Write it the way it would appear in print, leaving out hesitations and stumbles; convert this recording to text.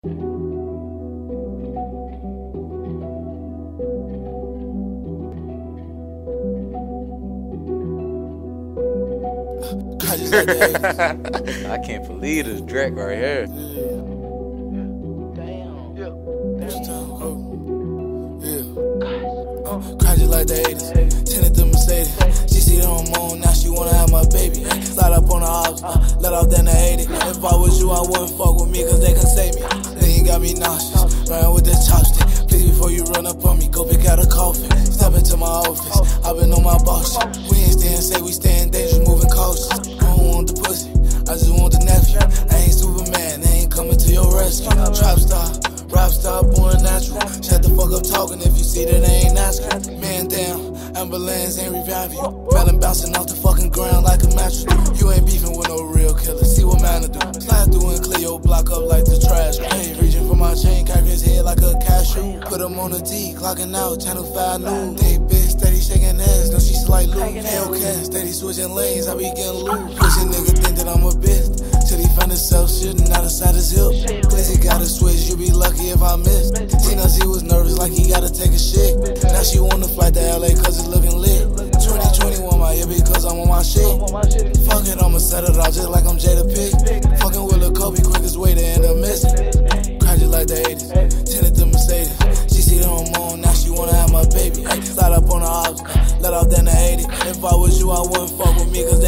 I can't believe this Drake right here. Cry just like the 80s, tinted the Mercedes. She see that I'm on, now she wanna have my baby. Slide up on the ops, let off then the 80. If I was you, I wouldn't fuck with me, cause they can save me. Then you got me nauseous, running with this chopstick. Please before you run up on me, go pick out a coffin. Step into my office, I've been on my boss shit. We ain't staying safe, we staying dangerous, moving cautious. I don't want the pussy, I just want the nephew. I ain't Superman, they ain't coming to your rescue. Trap star, rap star, born natural. Shut the fuck up talking if you see that I ain't asking. Man down, ambulance ain't revive you. Melon bouncing off the fucking ground like a mattress. You ain't beefing with no real killer, see what man to do. Slide through and clear your block up like the trash. Hey, reaching for my chain, carve his head like a cashew. Put him on the T, clocking out, channel 5 noon. They bitch, steady shaking ass, no she slight loose. Hellcat, steady switching lanes, I be getting loose. Pussy nigga think that I'm a bitch, till he find himself shooting out inside his hip. Glizzy gotta switch, you be lucky if I missed. Tina Z was nervous like he gotta take a shit. Now she wanna fly to LA cause it's looking lit. 2021 my year because I'm on my shit. Fuck it, I'ma set it off just like I'm Jada Pick. Fucking with Lil Kobe, quickest way to end up missing. Cry just like the 80s, tinted the Mercedes. She see that I'm on, now she wanna have my baby. Slide up on the ops, let off then the 80. If I was you, I wouldn't fuck with me cause